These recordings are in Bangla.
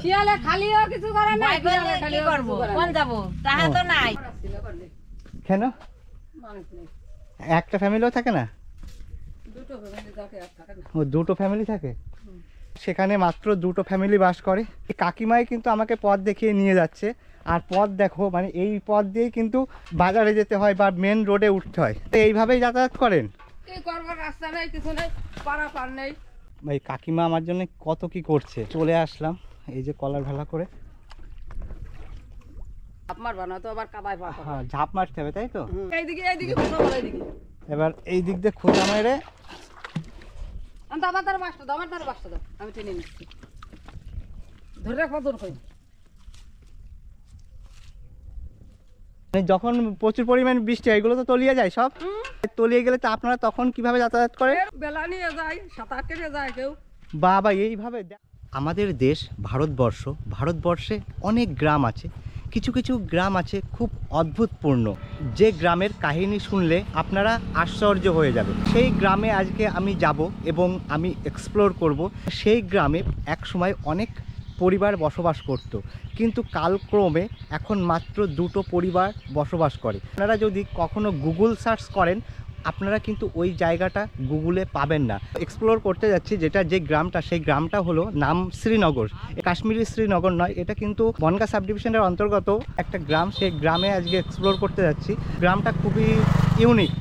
শিয়ালে খালিও কিছু করে না, বিড়ালে কি খালিও করব? কিছু করে কোন না। যাব? টাকা তো নাই। কেন মানুষ নেই, একটা ফ্যামিলিও থাকে না? দুটো ফ্যামিলি থাকে, আর থাকে না। ও দুটো ফ্যামিলি থাকে, সেখানে মাত্র দুটো ফ্যামিলি বাস করে। এই কাকিমাই কিন্তু আমাকে পথ দেখিয়ে নিয়ে যাচ্ছে। আর পথ দেখো, মানে এই পথ দিয়েই কিন্তু বাজারে যেতে হয় বা মেন রোডে উঠতে হয়। তো এইভাবেই যাতায়াত করেন? কি করবো, রাস্তা নেই, কিছু নেই, পাড়া পার নেই। এই কাকিমা আমার জন্য কত কি করছে। চলে আসলাম এই যে কলার ভেলা করে। আপনার বানা তো আবার কাবাই পাতা। হ্যাঁ, ঝাঁপ মারতে হবে, তাই তো? এইদিকে এইদিকে কোথা বলে এইদিকে। এবার এই দিক দিয়ে খোঁজা মেরে আমি তো আমার দ্বারা বাসটা দাও, আমার দ্বারা বাসটা দাও, আমি টেনে নিচ্ছি। ধরে রাখবো তোর কই। মানে যখন প্রচুর পরিমাণ বৃষ্টি হয় এগুলো তো তলিয়ে যায় সব। তলিয়ে গেলে তো আপনারা তখন কিভাবে যাতায়াত করেন? বেলা নিয়ে যায়, সাঁতার কেটে যায় কেউ। বাবা এইভাবে আমাদের দেশ ভারতবর্ষ, ভারতবর্ষে অনেক গ্রাম আছে। কিছু কিছু গ্রাম আছে খুব অদ্ভুতপূর্ণ, যে গ্রামের কাহিনী শুনলে আপনারা আশ্চর্য হয়ে যাবে। সেই গ্রামে আজকে আমি যাব এবং আমি এক্সপ্লোর করব। সেই গ্রামে একসময় অনেক পরিবার বসবাস করত, কিন্তু কালক্রমে এখন মাত্র দুটো পরিবার বসবাস করে। আপনারা যদি কখনো গুগল সার্চ করেন আপনারা কিন্তু ওই জায়গাটা গুগলে পাবেন না। এক্সপ্লোর করতে যাচ্ছি যেটা, যে গ্রামটা, সেই গ্রামটা হলো নাম শ্রীনগর। কাশ্মীরি শ্রীনগর নয়, এটা কিন্তু বনগাঁ সাব ডিভিশনের অন্তর্গত একটা গ্রাম। সেই গ্রামে আজকে এক্সপ্লোর করতে যাচ্ছি। গ্রামটা খুবই ইউনিক।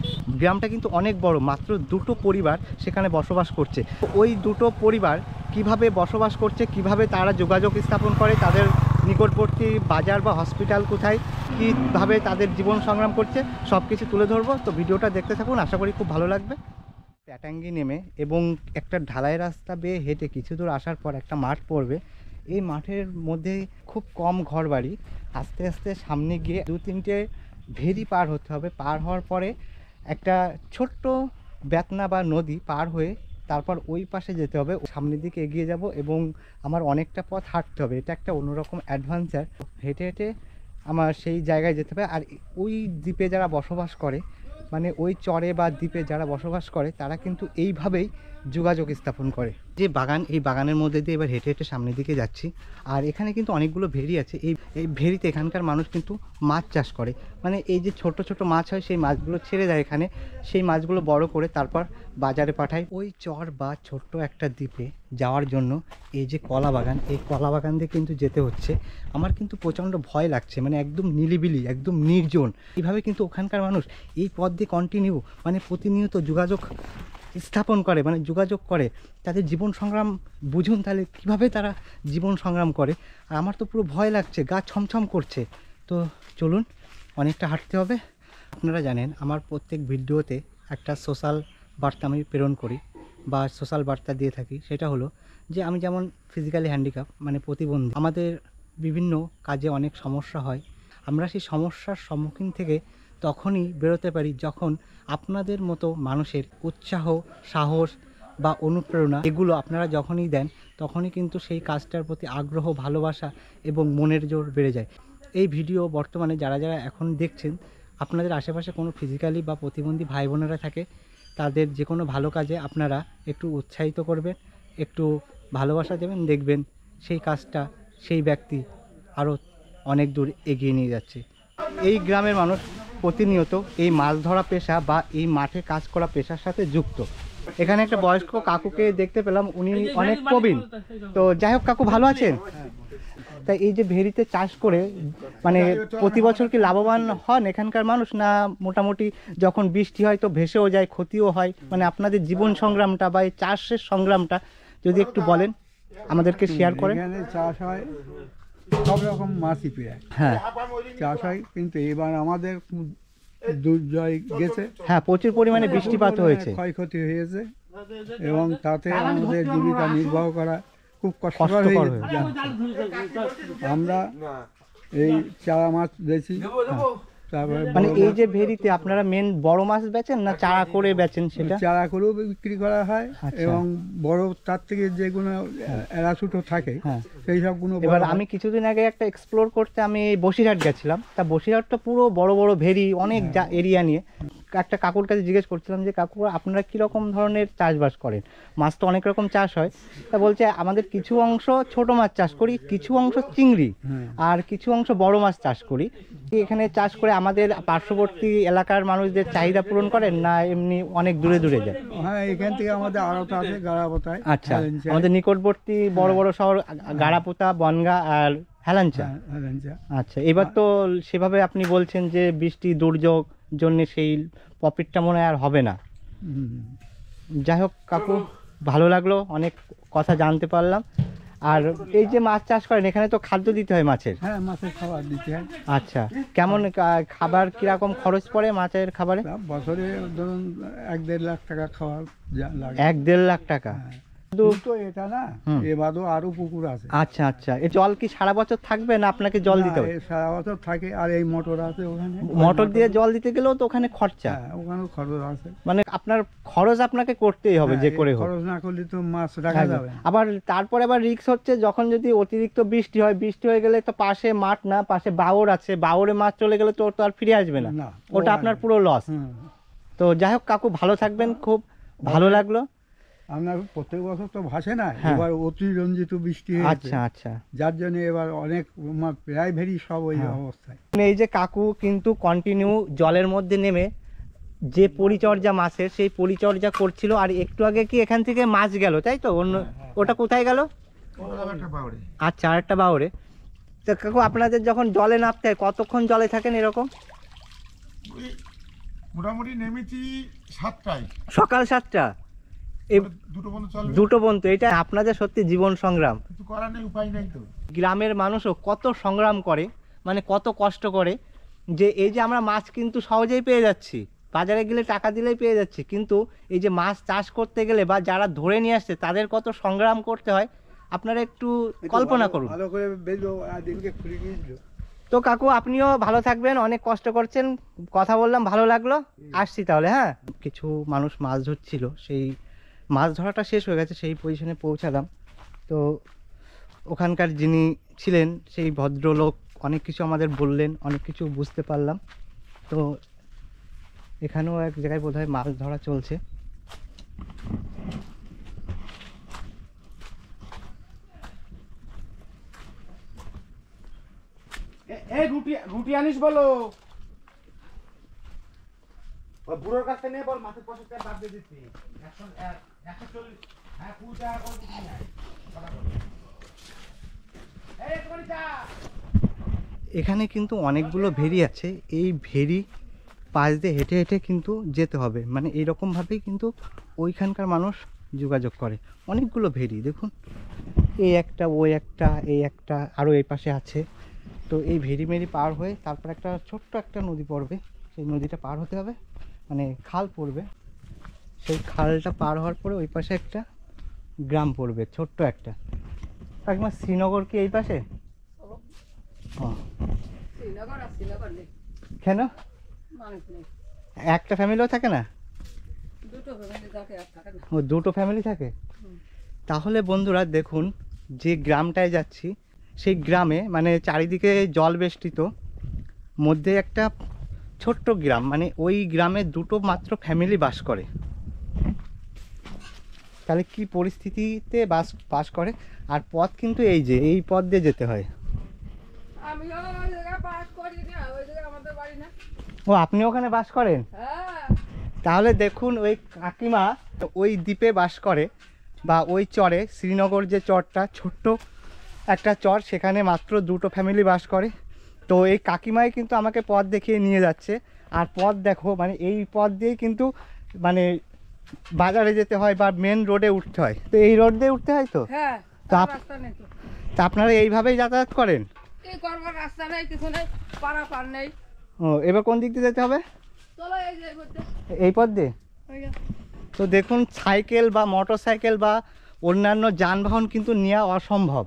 গ্রামটা কিন্তু অনেক বড়, মাত্র দুটো পরিবার সেখানে বসবাস করছে। ওই দুটো পরিবার কিভাবে বসবাস করছে, কিভাবে তারা যোগাযোগ স্থাপন করে, তাদের নিকটবর্তী বাজার বা হসপিটাল কোথায়, কীভাবে তাদের জীবন সংগ্রাম করছে, সব কিছু তুলে ধরবো। তো ভিডিওটা দেখতে থাকুন, আশা করি খুব ভালো লাগবে। ট্যাটাঙ্গি নেমে এবং একটা ঢালাই রাস্তা বেয়ে হেঁটে কিছু দূর আসার পর একটা মাঠ পড়বে। এই মাঠের মধ্যে খুব কম ঘরবাড়ি। আস্তে আস্তে সামনে গিয়ে দু তিনটে ভেরি পার হতে হবে। পার হওয়ার পরে একটা ছোট্ট বেতনা বা নদী পার হয়ে তারপর ওই পাশে যেতে হবে। সামনের দিকে এগিয়ে যাব এবং আমার অনেকটা পথ হাঁটতে হবে। এটা একটা অন্যরকম অ্যাডভেঞ্চার। হেঁটে হেঁটে আমার সেই জায়গায় যেতে হবে। আর ওই দ্বীপে যারা বসবাস করে, মানে ওই চরে বা দ্বীপে যারা বসবাস করে, তারা কিন্তু এইভাবেই যোগাযোগ স্থাপন করে। যে বাগান, এই বাগানের মধ্যে দিয়ে এবার হেঁটে হেঁটে সামনের দিকে যাচ্ছি। আর এখানে কিন্তু অনেকগুলো ভেরি আছে। এই ভেরিতে এখানকার মানুষ কিন্তু মাছ চাষ করে। মানে এই যে ছোট ছোট মাছ হয়, সেই মাছগুলো ছেড়ে দেয় এখানে। সেই মাছগুলো বড় করে তারপর বাজারে পাঠায়। ওই চর বা ছোট্ট একটা দ্বীপে যাওয়ার জন্য এই যে কলা বাগান, এই কলা বাগান দিয়ে কিন্তু যেতে হচ্ছে। আমার কিন্তু প্রচণ্ড ভয় লাগছে, মানে একদম নিলিবিলি, একদম নির্জন। এইভাবে কিন্তু ওখানকার মানুষ এই পথ দিয়ে কন্টিনিউ, মানে প্রতিনিয়ত যোগাযোগ স্থাপন করে, মানে যোগাযোগ করে। তাদের জীবন সংগ্রাম বুঝুন তাহলে কীভাবে তারা জীবন সংগ্রাম করে। আর আমার তো পুরো ভয় লাগছে, গা ছমছম করছে। তো চলুন, অনেকটা হাঁটতে হবে। আপনারা জানেন আমার প্রত্যেক ভিডিওতে একটা সোশ্যাল বার্তা আমি প্রেরণ করি বা সোশ্যাল বার্তা দিয়ে থাকি। সেটা হলো যে আমি যেমন ফিজিক্যালি হ্যান্ডিক্যাপ, মানে প্রতিবন্ধী, আমাদের বিভিন্ন কাজে অনেক সমস্যা হয়। আমরা সেই সমস্যার সম্মুখীন থেকে তখনই বেরোতে পারি যখন আপনাদের মতো মানুষের উৎসাহ, সাহস বা অনুপ্রেরণা, এগুলো আপনারা যখনই দেন তখনই কিন্তু সেই কাজটার প্রতি আগ্রহ, ভালোবাসা এবং মনের জোর বেড়ে যায়। এই ভিডিও বর্তমানে যারা যারা এখন দেখছেন, আপনাদের আশেপাশে কোনো ফিজিক্যালি বা প্রতিবন্ধী ভাই বোনেরা থাকে, তাদের যে কোনো ভালো কাজে আপনারা একটু উৎসাহিত করবেন, একটু ভালোবাসা দেবেন। দেখবেন সেই কাজটা, সেই ব্যক্তি আরও অনেক দূর এগিয়ে নিয়ে যাচ্ছে। এই গ্রামের মানুষ প্রতিনিয়ত এই মাছ ধরা পেশা বা এই মাঠে কাজ করা পেশার সাথে যুক্ত। এখানে একটা বয়স্ক কাকুকে দেখতে পেলাম, উনি অনেক প্রবীণ। তো যাই হোক, কাকু ভালো আছেন? তাই এই যে ভেরিতে চাষ করে মানে প্রতি বছর কি লাভবান হন এখানকার মানুষ, না মোটামুটি যখন বৃষ্টি হয় তো ভেসেও যায়, ক্ষতিও হয়? মানে আপনাদের জীবন সংগ্রামটা বা এই চাষের সংগ্রামটা যদি একটু বলেন, আমাদেরকে শেয়ার করেন। এখানে চাষ হয় সব রকম মাছই প্রায়, হ্যাঁ চাষ হয়, কিন্তু এবার আমাদের দুর্জয় গেছে। হ্যাঁ, প্রচুর পরিমাণে বৃষ্টিপাত হয়েছে, ক্ষয়ক্ষতি হয়েছে এবং তাতে আমাদের জীবিকা নির্বাহ করা খুব কষ্টকর হয়ে যাচ্ছে। আমরা এই চারা মাছ বেশি, তারপরে মানে বড় এই মাছ, যে ভেরিতে আপনারা মেন বড় মাছ বেচেন না চারা করে বেচেন সেটা? চারা করেও বিক্রি করা হয়, আচ্ছা। এবং বড় তার থেকে যেগুলো এরাচুটো থাকে হ্যাঁ। সেই সবগুলো এবার বড় হয়। আমি কিছুদিন আগে একটা এক্সপ্লোর করতে আমি এই বসিরহাট গেছিলাম, তা বসিরহাটটা পুরো বড় বড় ভেরি অনেক এরিয়া নিয়ে। একটা কাকুর কাছে জিজ্ঞেস করছিলাম যে কাকু আপনারা কীরকম ধরনের চাষবাস করেন, মাছ তো অনেক রকম চাষ হয়। তা বলছে আমাদের কিছু অংশ ছোট মাছ চাষ করি, কিছু অংশ চিংড়ি, আর কিছু অংশ বড় মাছ চাষ করি। এখানে চাষ করে আমাদের পার্শ্ববর্তী এলাকার মানুষদের চাহিদা পূরণ করেন না এমনি অনেক দূরে দূরে যায়? হ্যাঁ, এখান থেকে আমাদের আড়ত আছে গাড়াপোতায়। আচ্ছা, আমাদের নিকটবর্তী বড় বড় শহর গাড়াপোতা, বনগা আর হেলাঞ্চা। আচ্ছা, এবার তো সেভাবে আপনি বলছেন যে বৃষ্টি দুর্যোগ জন্য সেই প্রফিটটা মনে হয় আর হবে না। যাই হোক কাকু, ভালো লাগলো, অনেক কথা জানতে পারলাম। আর এই যে মাছ চাষ করেন এখানে তো খাদ্য দিতে হয় মাছের? হ্যাঁ, মাছের খাবার দিতে হয়। আচ্ছা, কেমন খাবার কিরকম খরচ পড়ে মাছের খাবারে? বছরে ধরুন 1-1.5 লাখ টাকা খাওয়ার লাগে। 1-1.5 লাখ টাকা? তো এটা না, এবারও আরো পুকুর আছে। আচ্ছা আচ্ছা, এই জল কি সারা বছর থাকবে না আপনাকে জল দিতে হবে? সারা বছর থাকে, আর এই মোটর আছে ওখানে। মোটর দিয়ে জল দিতে গেলেও তো ওখানে খরচা? হ্যাঁ, ওখানেও খরচ আছে। মানে আপনার খরচ আপনাকে করতেই হবে যে করে হোক। খরচ না করলে তো মাছ রাখা যাবে না। আবার তারপরে আবার রিস্ক হচ্ছে যখন যদি অতিরিক্ত বৃষ্টি হয়, বৃষ্টি হয়ে গেলে তো পাশে মাঠ না, পাশে বাওর আছে, বাওরে মাছ চলে গেলে তো ওর তো আর ফিরে আসবে না, না, ওটা আপনার পুরো লস। তো যাই হোক কাকু, ভালো থাকবেন, খুব ভালো লাগলো। আপনার প্রত্যেক বছর তো ভাসে না, হ্যাঁ। এবার অতিরঞ্জিত বৃষ্টি হয়েছে, আচ্ছা আচ্ছা, যার জন্য এবার অনেক প্রায় ভেরি সব ওই হ্যাঁ। অবস্থায়। এই যে কাকু কিন্তু কন্টিনিউ জলের মধ্যে নেমে যে পরিচর্যা মাছের সেই পরিচর্যা করছিল। আর একটু আগে কি এখান থেকে মাছ গেল তাই তো? অন্য ওটা কোথায় গেল? আচ্ছা, আরেকটা বাওরে। তো কাকু আপনাদের যখন জলে নামতে হয় কতক্ষণ জলে থাকেন এরকম? মোটামুটি নেমেছি 7টায়, সকাল 7টা, এই 2টো পর্যন্ত চলবে। 2টো পর্যন্ত। এটা আপনাদের সত্যি জীবন সংগ্রাম। কিছু করার নেই, উপায় নেই তো। গ্রামের মানুষও কত সংগ্রাম করে, মানে কত কষ্ট করে, যে এই যে আমরা মাছ কিন্তু সহজেই পেয়ে যাচ্ছি, বাজারে গেলে টাকা দিলেই পেয়ে যাচ্ছি, কিন্তু এই যে মাছ চাষ করতে গেলে বা যারা ধরে নিয়ে আসছে তাদের কত সংগ্রাম করতে হয় আপনারা একটু কল্পনা করুন। ভালো করে বেজো, আর দিনকে খুলে গিয়েছিল। তো কাকু আপনিও ভালো থাকবেন, অনেক কষ্ট করছেন, কথা বললাম, ভালো লাগলো। আসছি তাহলে। হ্যাঁ, কিছু মানুষ মাছ ধরছিল, সেই মাছ ধরাটা শেষ হয়ে গেছে, সেই পজিশনে পৌঁছালাম। তো ওখানকার যিনি ছিলেন সেই ভদ্রলোক অনেক কিছু আমাদের বললেন, অনেক কিছু বুঝতে পারলাম। তো এখানেও এক জায়গায় বোধহয় মাছ ধরা চলছে। এই রুটি আনিস বলো, ওই বুড়োর কাছে নিয়ে বল মাছের পয়সা বাদ দিয়ে দিচ্ছি। 140, হ্যাঁ 20 টাকা করে দিচ্ছি। এখানে কিন্তু অনেকগুলো ভেরি আছে, এই ভেরি পাশ দিয়ে হেঁটে হেঁটে কিন্তু যেতে হবে, মানে এইরকমভাবেই কিন্তু ওইখানকার মানুষ যোগাযোগ করে। অনেকগুলো ভেরি দেখুন, এই একটা, ওই একটা, এই একটা, আরও এই পাশে আছে। তো এই ভেরি মেরি পার হয়ে তারপর একটা ছোট্ট একটা নদী পড়বে, সেই নদীটা পার হতে হবে, মানে খাল পড়বে। সেই খালটা পার হওয়ার পরে ওই পাশে একটা গ্রাম পড়বে, ছোট্ট একটা। কাকিমা, শ্রীনগর কি এই পাশে? শ্রীনগর আর শ্রীনগর নেই, কেন? মানুষ নেই, একটা ফ্যামিলিও থাকে না? 2টো ফ্যামিলি থাকে, আর থাকে না। ও, 2টো ফ্যামিলি থাকে? তাহলে বন্ধুরা দেখুন, যে গ্রামটায় যাচ্ছি সেই গ্রামে মানে চারিদিকে জল বেষ্টিত, মধ্যে একটা ছোট্ট গ্রাম, মানে ওই গ্রামে 2টো মাত্র ফ্যামিলি বাস করে। তাহলে কি পরিস্থিতিতে বাস করে। আর পথ কিন্তু এই যে এই পথ দিয়ে যেতে হয়। আমিও ওই জায়গায় বাস করি না, ওই জায়গায় আমাদের বাড়ি না। ও, আপনি ওখানে বাস করেন? হ্যাঁ। তাহলে দেখুন, ওই কাকিমা ওই দ্বীপে বাস করে, বা ওই চরে, শ্রীনগর যে চরটা, ছোট্ট একটা চর, সেখানে মাত্র 2টো ফ্যামিলি বাস করে। তো এই কাকিমাই কিন্তু আমাকে পথ দেখিয়ে নিয়ে যাচ্ছে। আর পথ দেখো, মানে এই পথ দিয়েই কিন্তু মানে বাজারে যেতে হয় বা মেন রোডে উঠতে হয়। তো এই রোড দিয়ে উঠতে হয় তো? হ্যাঁ, তা রাস্তা নেই তো। তা আপনারা এইভাবেই যাতায়াত করেন? কি করবার রাস্তা নেই, কিছু নেই, পার নেই। ও, এবার কোন দিক দিয়ে যেতে হবে? চলো এই যে করতে, এই পথ দিয়ে? ওই যে। তো দেখুন, সাইকেল বা মোটর সাইকেল বা অন্যান্য যানবাহন কিন্তু নেওয়া অসম্ভব।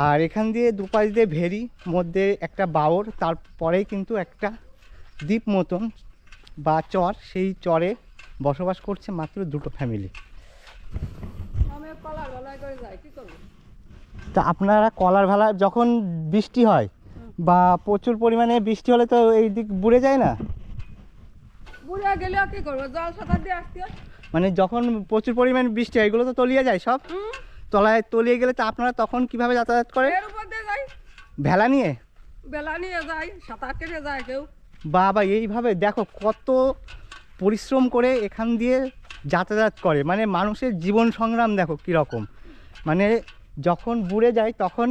আর এখান দিয়ে দুপাশ দিয়ে ভেরি, মধ্যে একটা বাওর, তারপরেই কিন্তু একটা দ্বীপ মতন বা চর, সেই চরে বসবাস করছে মাত্র 2টো ফ্যামিলি। আমি কলার গলায় করে যাই, কি করবো? তা আপনারা কলার ভেলা যখন বৃষ্টি হয় বা প্রচুর পরিমাণে বৃষ্টি হলে তো এই দিক বুড়ে যায় না? বুড়ে গেলেও কি করবো, জল সাঁতার দিয়ে আসতে হয়। মানে যখন প্রচুর পরিমাণে বৃষ্টি হয় এগুলো তো তলিয়ে যায় সব, তলায় তলিয়ে গেলে তো আপনারা তখন কিভাবে যাতায়াত করেন? এর উপর দিয়ে যাই, ভেলা নিয়ে? বেলা নিয়ে যাই, সাঁতার কেটে যায় কেউ। বাবা, এইভাবে দেখো কত পরিশ্রম করে এখান দিয়ে যাতায়াত করে, মানে মানুষের জীবন সংগ্রাম দেখো কীরকম। মানে যখন বুড়ে যায় তখন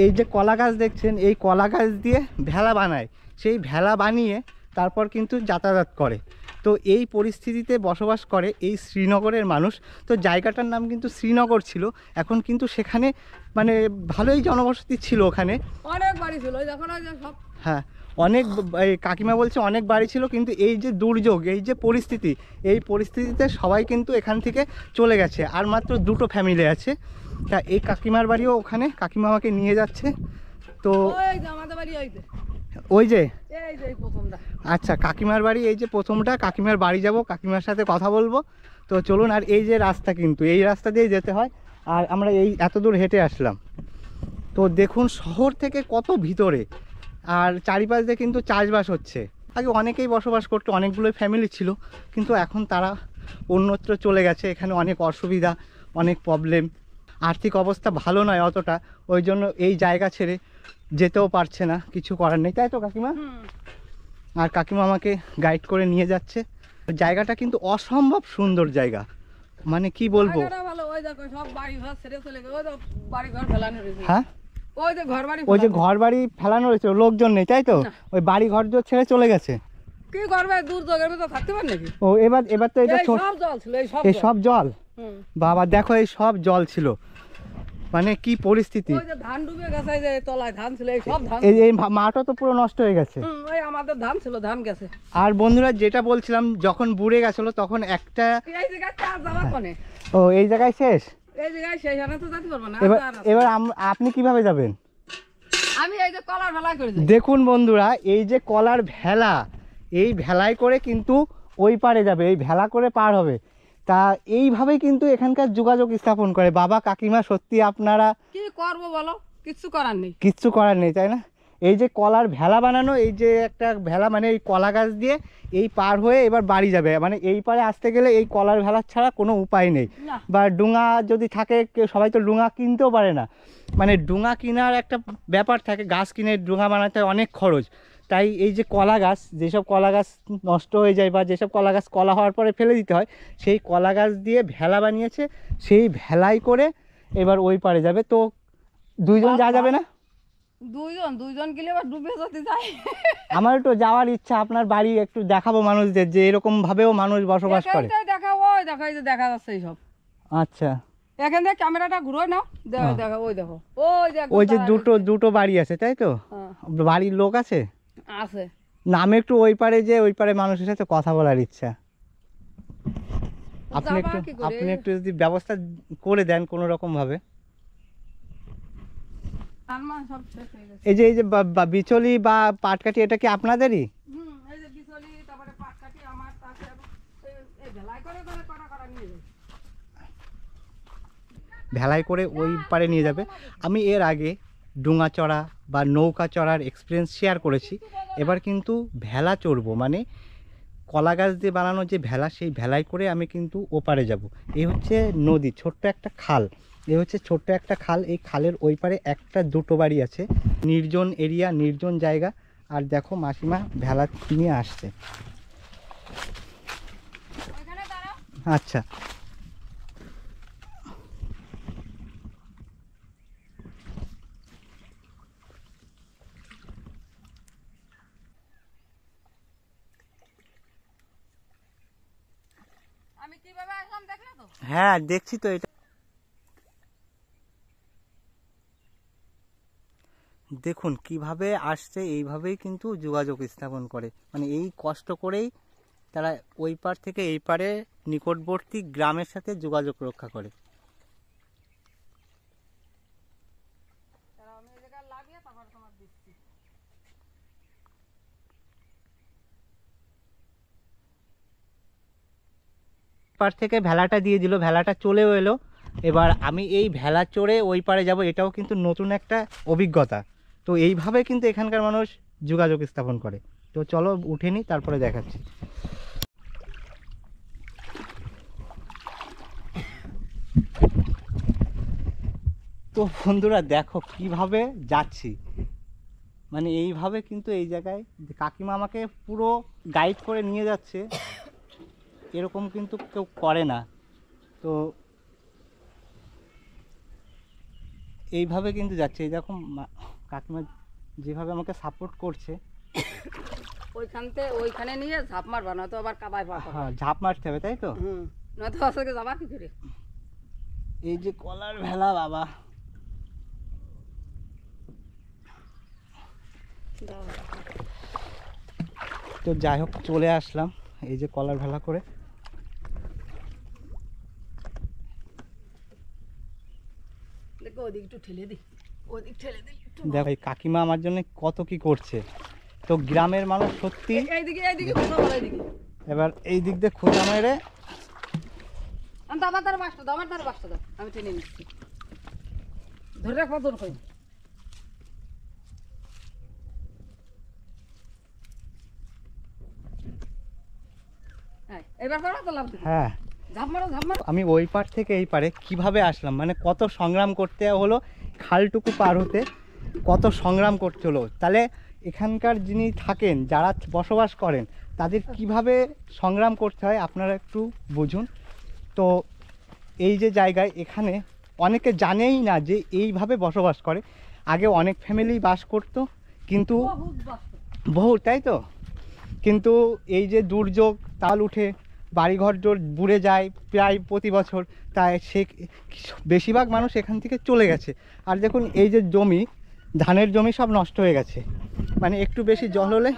এই যে কলা গাছ দেখছেন, এই কলা গাছ দিয়ে ভেলা বানায়, সেই ভেলা বানিয়ে তারপর কিন্তু যাতায়াত করে। তো এই পরিস্থিতিতে বসবাস করে এই শ্রীনগরের মানুষ। তো জায়গাটার নাম কিন্তু শ্রীনগর ছিল, এখন কিন্তু সেখানে মানে ভালোই জনবসতি ছিল ওখানে, অনেক বাড়ি ছিল যখন ওই যে সব। হ্যাঁ, অনেক এই কাকিমা বলছে অনেক বাড়ি ছিল, কিন্তু এই যে দুর্যোগ, এই যে পরিস্থিতি, এই পরিস্থিতিতে সবাই কিন্তু এখান থেকে চলে গেছে, আর মাত্র 2টো ফ্যামিলি আছে। তা এই কাকিমার বাড়িও ওখানে, কাকিমা আমাকে নিয়ে যাচ্ছে। তো ওই যে আমাদের বাড়ি ওই যে, ওই যে, এই যে প্রথমটা। আচ্ছা, কাকিমার বাড়ি এই যে প্রথমটা, কাকিমার বাড়ি যাব, কাকিমার সাথে কথা বলবো। তো চলুন। আর এই যে রাস্তা, কিন্তু এই রাস্তা দিয়ে যেতে হয়, আর আমরা এই এত দূর হেঁটে আসলাম। তো দেখুন শহর থেকে কত ভিতরে, আর চারিপাশ দিয়ে কিন্তু চাষবাস হচ্ছে। আগে অনেকেই বসবাস করতো, অনেকগুলোই ফ্যামিলি ছিল, কিন্তু এখন তারা অন্যত্র চলে গেছে। এখানে অনেক অসুবিধা, অনেক প্রবলেম, আর্থিক অবস্থা ভালো নয় অতটা, ওই জন্য এই জায়গা ছেড়ে যেতেও পারছে না, কিছু করার নেই, তাই তো কাকিমা? আর কাকিমা আমাকে গাইড করে নিয়ে যাচ্ছে। জায়গাটা কিন্তু অসম্ভব সুন্দর জায়গা, মানে কি বলবো। জায়গাটা ভালো, ওই দেখো সব বাড়ি ঘর ছেড়ে চলে গেছে, ওই তো বাড়ি ঘর ফেলানো রয়েছে। হ্যাঁ, ওই যে ঘর বাড়ি, ওই যে ঘর বাড়ি ফেলানো রয়েছে, লোকজন নেই, তাই তো? না। ওই বাড়ি ঘর ছেড়ে চলে গেছে। কি করবে, দুর্যোগের মতো থাকতে পারে নাকি? ও এবার তো এটা এই সব জল ছিল, এই সব এই জল। সব জল, হুম। বাবা দেখো এই সব জল ছিল, মানে কি পরিস্থিতি। ওই যে ধান ডুবে গেছে, এই যে তলায় ধান ছিল, এই সব ধান। এই মাঠও তো পুরো নষ্ট হয়ে গেছে। ওই আমাদের ধান ছিল, ধান গেছে। আর বন্ধুরা যেটা বলছিলাম, যখন বুড়ে গেছিল তখন একটা, এই জায়গায় চার যাওয়া কোনে? ও এই জায়গায় শেষ। এই জায়গায় সেইখানে তো যেতে পারবো না। এবার আর আছে। এবার আপনি কিভাবে যাবেন? আমি এই যে কলার ভেলায় করে যাই। দেখুন বন্ধুরা, এই যে কলার ভেলা, এই ভেলায় করে কিন্তু ওই পারে যাবে, এই ভেলা করে পার হবে। তা এইভাবেই কিন্তু এখানকার যোগাযোগ স্থাপন করে। বাবা কাকিমা সত্যি আপনারা কি করবো বলো, কিচ্ছু করার নেই। কিচ্ছু করার নেই, তাই না? এই যে কলার ভেলা বানানো, এই যে একটা ভেলা, মানে এই কলা গাছ দিয়ে এই পার হয়ে এবার বাড়ি যাবে, মানে এই পারে আসতে গেলে এই কলার ভেলা ছাড়া কোনো উপায় নেই। না। বা ডুঙা যদি থাকে, সবাই তো ডুঙা কিনতেও পারে না, মানে ডুঙা কেনার একটা ব্যাপার থাকে, গাছ কিনে ডুঙা বানাতে অনেক খরচ। তাই এই যে কলা গাছ, যেসব কলা গাছ নষ্ট হয়ে যায় বা যেসব কলা গাছ কলা হওয়ার পরে ফেলে দিতে হয়, সেই কলা গাছ দিয়ে ভেলা বানিয়েছে, সেই ভেলাই করে এবার ওই পারে যাবে। তো দুইজন যাওয়া যাবে না? দুইজন গেলে আবার ডুবে যেতে যায়। আমার একটু যাওয়ার ইচ্ছা, আপনার বাড়ি একটু দেখাবো মানুষদের, যে এরকম ভাবেও মানুষ বসবাস করে। দেখা, ওই দেখো, এই যে দেখা যাচ্ছে এই সব। আচ্ছা, এখান থেকে ক্যামেরাটা ঘুরো না, দেখো দেখো, ওই দেখো, ওই যে দুটো বাড়ি আছে, তাই তো? হ্যাঁ। বাড়ির লোক আছে? আছে। নামে একটু ওই পারে, যে ওই পারে মানুষের সাথে কথা বলার ইচ্ছা। যাবা কি করে? আপনি একটু যদি ব্যবস্থা করে দেন কোনো রকম ভাবে। আলমান সব শেষ হয়ে গেছে। এই যে বিচলি বা পাটকাঠি, এটা কি আপনাদেরই? এই যে বিচলি, তারপরে পাটকাঠি আমার, তারপরে এই ভেলাই করে করে কটা নিয়ে যাই। ভেলাই করে ওই পারে নিয়ে যাবে। আমি এর আগে ডুঙা চড়া বা নৌকা চড়ার এক্সপিরিয়েন্স শেয়ার করেছি, এবার কিন্তু ভেলা চড়বো, মানে কলা গাছ দিয়ে বানানো যে ভেলা, সেই ভেলাই করে আমি কিন্তু ওপারে যাব। এই হচ্ছে নদী, ছোট্ট একটা খাল, এই হচ্ছে ছোট্ট একটা খাল। এই খালের ওই পারে একটা দুটো বাড়ি আছে, নির্জন এরিয়া, নির্জন জায়গা। আর দেখো মাসিমা ভেলা নিয়ে আসছে। আচ্ছা, আমি কিভাবে আসলাম দেখলে তো? হ্যাঁ দেখছি তো। এটা দেখুন কিভাবে আসছে, এইভাবেই কিন্তু যোগাযোগ স্থাপন করে, মানে এই কষ্ট করেই তারা ওই পার থেকে এই পারে নিকটবর্তী গ্রামের সাথে যোগাযোগ রক্ষা করে। লাগিয়ে তারপর তোমার দিচ্ছি। পার থেকে ভেলাটা দিয়ে দিল, ভেলাটা চলেও এলো। এবার আমি এই ভেলা চড়ে ওই পারে যাব, এটাও কিন্তু নতুন একটা অভিজ্ঞতা। তো এইভাবে কিন্তু এখানকার মানুষ যোগাযোগ স্থাপন করে। তো চলো উঠে নিই, তারপরে দেখাচ্ছি। তো বন্ধুরা দেখো কিভাবে যাচ্ছি, মানে এইভাবে কিন্তু এই জায়গায় কাকিমা আমাকে পুরো গাইড করে নিয়ে যাচ্ছে, এরকম কিন্তু কেউ করে না। তো এইভাবে কিন্তু যাচ্ছে, এই দেখো কাকিমা যেভাবে আমাকে সাপোর্ট করছে। ওইখানে নিয়ে ঝাঁপ মারবা, নয়তো আবার কাবায় পা। হ্যাঁ, ঝাঁপ মারতে হবে, তাই তো? নয়তো আসলে যাবা কি করে। এই যে কলার ভেলা বাবা, তো যাই হোক চলে আসলাম এই যে কলার ভেলা করে। দেখো ওদিক একটু ঠেলে দিই, ওদিক ঠেলে দিই। দেখো এই কাকিমা আমার জন্য কত কি করছে। তো গ্রামের মানুষ সত্যি। এইদিকে খোঁজা বলো, এইদিকে। এবার এই দিক দিয়ে খোঁজা মেরে আমার তার বাসটা দাও, আমার তার বাসটা দাও, আমি টেনে নিচ্ছি। ধরে রাখবো তোর কই। এবার করো তো লাভ। হ্যাঁ, ঝাঁপ মারো, ঝাঁপ মারো। আমি ওই পার থেকে এই পারে কিভাবে আসলাম, মানে কত সংগ্রাম করতে হলো খালটুকু পার হতে, কত সংগ্রাম করতে হলো। তাহলে এখানকার যিনি থাকেন, যারা বসবাস করেন, তাদের কিভাবে সংগ্রাম করতে হয় আপনারা একটু বুঝুন। তো এই যে জায়গায়, এখানে অনেকে জানেই না যে এইভাবে বসবাস করে। আগে অনেক ফ্যামিলি বাস করতো, কিন্তু বহু, তাই তো? কিন্তু এই যে দুর্যোগ, তাল উঠে বাড়িঘর জোর বুড়ে যায় প্রায় প্রতি বছর, তাই সে বেশিরভাগ মানুষ এখান থেকে চলে গেছে। আর দেখুন এই যে জমি, ধানের জমি সব নষ্ট হয়ে গেছে, মানে একটু বেশি জল হলে,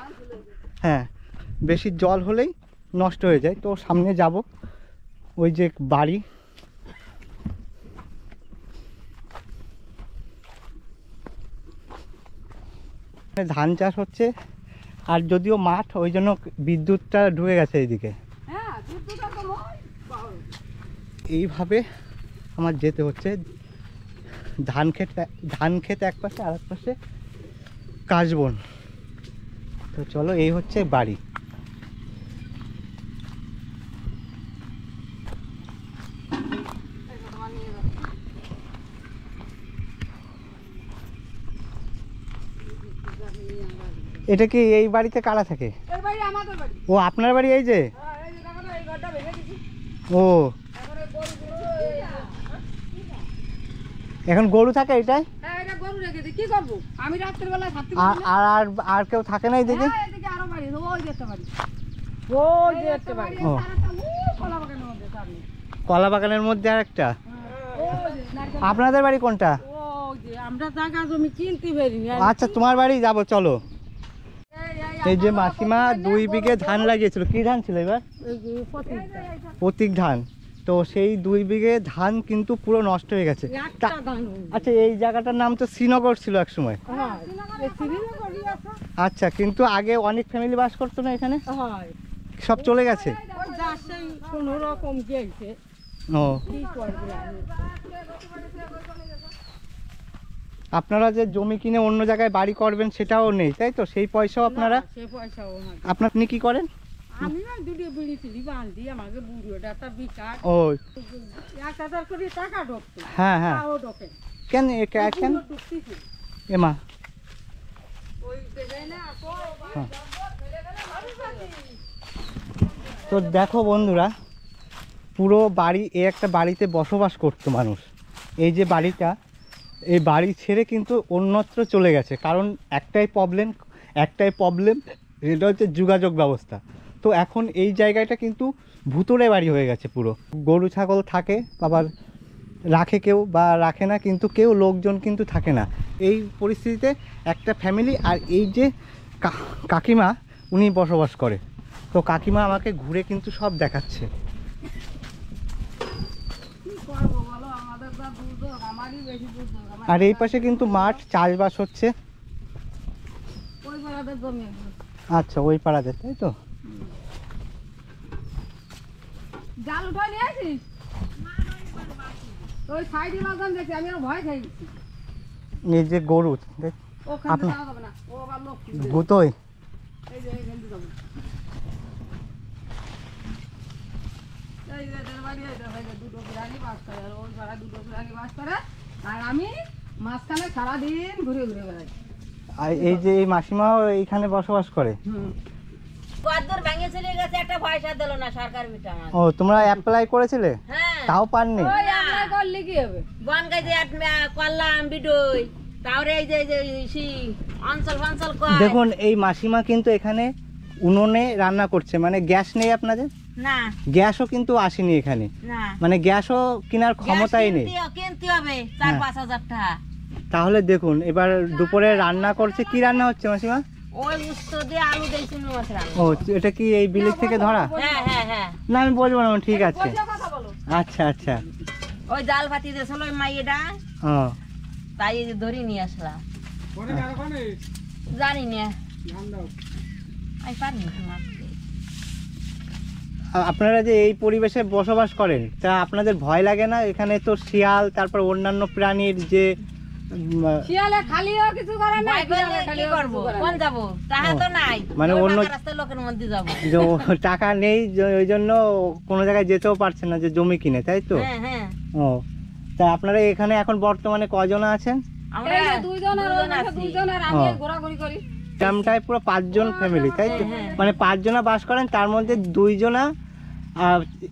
হ্যাঁ বেশি জল হলেই নষ্ট হয়ে যায়। তো সামনে যাব, ওই যে বাড়ি, ধান চাষ হচ্ছে। আর যদিও মাঠ, ওই জন্য বিদ্যুৎটা ঢুকে গেছে এইদিকে। এইভাবে আমার যেতে হচ্ছে, ধান ক্ষেত এক পাশে, আর এক পাশে কাশবন। তো চলো, এই হচ্ছে বাড়ি। এটা কি এই বাড়িতে কারা থাকে? ও আপনার বাড়ি এই যে? ও এখন গরু থাকে এটাই? আর কেউ থাকে না এইদিকে? কলা বাগানের মধ্যে আর একটা। আপনাদের বাড়ি কোনটা? আমরা জায়গা জমি কিনতে পারি। আচ্ছা, তোমার বাড়ি যাব, চলো। এই যে মাসিমা 2 বিঘে ধান লাগিয়েছিল। কি ধান ছিল এবার? প্রতীক ধান। তো সেই 2 বিঘে ধান কিন্তু পুরো নষ্ট হয়ে গেছে। আচ্ছা, এই জায়গাটার নাম তো শ্রীনগর ছিল এক সময়। আচ্ছা, কিন্তু আগে অনেক ফ্যামিলি বাস করতো না এখানে? সব চলে গেছে। ও, আপনারা যে জমি কিনে অন্য জায়গায় বাড়ি করবেন সেটাও নেই, তাই তো? সেই পয়সাও আপনারা, আপনি কি করেন? আমি না দুটো বিড়ি টিড়ি বাঁধি, আমাকে বুড়োটা একটা বিকাশ। ও 1000 করে টাকা ঢোকতো। হ্যাঁ হ্যাঁ, তাও ঢোকে। কেন কেন এমা? ওই দেখাই না আপো। তো দেখো বন্ধুরা, পুরো বাড়ি, এই একটা বাড়িতে বসবাস করতো মানুষ। এই যে বাড়িটা, এই বাড়ি ছেড়ে কিন্তু অন্যত্র চলে গেছে। কারণ একটাই প্রবলেম, এটা হচ্ছে যোগাযোগ ব্যবস্থা। তো এখন এই জায়গাটা কিন্তু ভুতুড়ে বাড়ি হয়ে গেছে পুরো। গরু ছাগল থাকে, আবার রাখে কেউ বা রাখে না, কিন্তু কেউ লোকজন কিন্তু থাকে না। এই পরিস্থিতিতে একটা ফ্যামিলি, আর এই যে কাকিমা, উনি বসবাস করে। তো কাকিমা আমাকে ঘুরে কিন্তু সব দেখাচ্ছে। আর এই পাশে কিন্তু মাঠ, চাষবাস হচ্ছে। পাড়াদের জমি। আচ্ছা, ওই পাড়াতে, তাই তো? জাল উঠাই নিয়ে আসিস? ওই সাইডে লাগান দেখছি, আমি আর ভয় খাই গেছি। এই যে গরু দেখ, ওখানে আপনি- যাওয়া যাবে না, ও আবার লোক গুতোই। এই যে এইখান দিয়ে যাবো। এই যে এদের বাড়ি, এই দেখো, এই যে দুটো প্রাণী বাস করে, আর ওই পাড়ায় দুটো প্রাণী বাস করে, আর আমি মাঝখানে সারাদিন ঘুরে ঘুরে বেড়াই। আর এই যে এই মাসিমাও এইখানে বসবাস করে। কদ্দুর ভেঙে চলে গেছে, একটা পয়সা দিল না সরকার বিটা আমার। ও, তোমরা অ্যাপ্লাই করেছিলে? হ্যাঁ, তাও পাননি? ওই আমরা করলে কি হবে? বন গাছে করলাম বিডই, তাহলে এই যে অঞ্চল ফঞ্চল কয় দেখুন, এই মাসিমা কিন্তু এখানে উনুনে রান্না করছে, মানে গ্যাস নেই আপনাদের? না গ্যাসও কিন্তু আসেনি এখানে, না, মানে গ্যাসও কেনার ক্ষমতাই নেই। কিনতে হবে 4-5 হাজার টাকা। তাহলে দেখুন, এবার দুপুরে রান্না করছে। কি রান্না হচ্ছে মাসিমা? ওই উস্ত দিয়ে আলু দিয়ে চিংড়ি মাছ রান্না। ও, এটা কি এই বিলেজ থেকে ধরা? হ্যাঁ হ্যাঁ হ্যাঁ, না, আমি বলবো না, ঠিক আছে। বসে কথা বলো। আচ্ছা আচ্ছা। ওই জাল ফাটি দিয়েছিল ওই মাইয়েটা, ও, তাই এই যে ধরে নিয়ে আসলাম। জানি না, আমি পারি না মাছতে। আপনারা যে এই পরিবেশে বসবাস করেন, তা আপনাদের ভয় লাগে না? এখানে তো শিয়াল, তারপর অন্যান্য প্রাণীর যে শিয়ালে খালিও কিছু করে না, ভয় করলে কি করবো? কোন যাবো? টাকা তো নাই, মানে ওই অন্য- পাকা রাস্তায় লোকের মধ্যে যাবো। যে টাকা নেই, ওই জন্য কোনো জায়গায় যেতেও পারছেন না, যে জমি কিনে, তাই তো? হ্যাঁ হ্যাঁ, ও, তা আপনারা এখানে এখন বর্তমানে কজন আছেন? আমরা এই যে দুইজন আর ওই দুজন পাশে আছি। দুইজন, আর আমি ও। এই ঘোরাঘুরি করি। গ্রামটায় পুরো 5 জন ফ্যামিলি, তাই তো? হ্যাঁ, হ্যাঁ। মানে 5 জনা বাস করেন, তার মধ্যে 2 জনা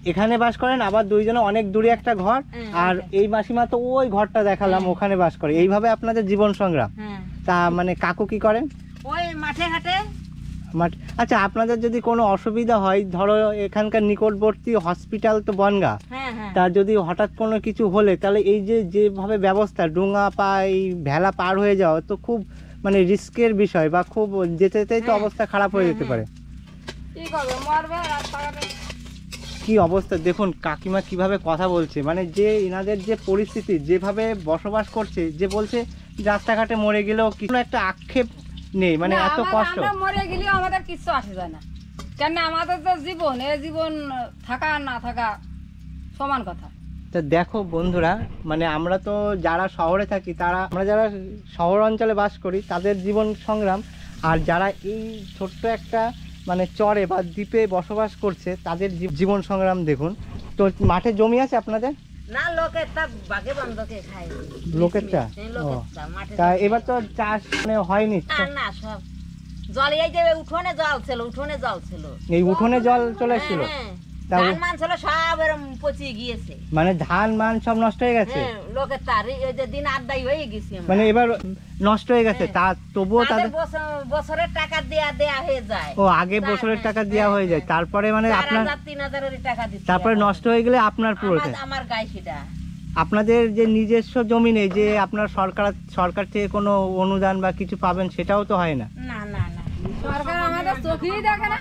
এখানে বাস করেন, আবার 2 জনা অনেক দূরে একটা ঘর, হ্যাঁ, আর এই মাসিমা তো ওই ঘরটা দেখালাম, হ্যাঁ। ওখানে বাস করে। এইভাবে আপনাদের জীবন সংগ্রাম। হ্যাঁ, তা মানে কাকু কি করেন? ওই মাঠে ঘাটে। আচ্ছা, আপনাদের যদি কোনো অসুবিধা হয়, ধরো এখানকার নিকটবর্তী হসপিটাল তো বনগা, হ্যাঁ হ্যাঁ, তা যদি হঠাৎ কোনো কিছু হলে, তাহলে এই যে যেভাবে ব্যবস্থা, ডুঙা পা এই ভেলা পার হয়ে যাওয়া তো খুব মানে রিস্কের বিষয়, বা খুব যেতে যেতেই তো হ্যাঁ। অবস্থা খারাপ হয়ে যেতে পারে। কি করবে, মরবে রাস্তাঘাটে। কি অবস্থা দেখুন, কাকিমা কিভাবে কথা বলছে, মানে যে এনাদের যে পরিস্থিতি, যেভাবে বসবাস করছে, যে বলছে রাস্তাঘাটে মরে গেলেও কিছু একটা আক্ষেপ নেই, মানে না, এত আমাদের- কষ্ট। আমরা মরে গেলেও আমাদের কিচ্ছু আসে যায় না, কেন আমাদের তো জীবন, এই জীবন থাকা আর না থাকা সমান কথা। তা দেখো বন্ধুরা, মানে আমরা তো যারা শহরে থাকি, আমরা যারা শহর অঞ্চলে বাস করি, তাদের জীবন সংগ্রাম, আর যারা এই ছোট্ট একটা মানে চরে বা দ্বীপে বসবাস করছে, তাদের জীবন সংগ্রাম দেখুন। তো মাঠে জমি আছে আপনাদের? না, লোকের তা বাগে বন্ধকে খায়। লোকেরটা? এই লোকেরটা, মাঠে তা জমি। এবার তো চাষ মানে হয়নি। না না, সব জল, এই যে উঠোনে জল ছিল, উঠোনে জল ছিল। এই উঠোনে জল চলে এসেছিল? হ্যাঁ, তা ধান মান ছিল সব এরম পচিয়ে গিয়েছে। মানে ধান মান সব নষ্ট হয়ে গেছে? হ্যাঁ, লোকের তার এই যে দিন আড্ডাই হয়ে গেছি আমরা। মানে এবার নষ্ট হয়ে গেছে, তা তবুও তাদের তাদের বছরের টাকা দেয়া হয়ে যায়। ও, আগে বছরের টাকা দেওয়া হয়ে যায়, তারপরে মানে আপনার 4,000-3,000 এর টাকা দিচ্ছি। তারপরে এখন। নষ্ট হয়ে গেলে আপনার পুরোটা। আমার গায়ে সেটা। আপনাদের যে নিজস্ব জমি নেই, যে আপনার সরকার থেকে কোনো অনুদান বা কিছু পাবেন, সেটাও তো হয় না। না না না, সরকার আমাদের চোখেই দেখে না,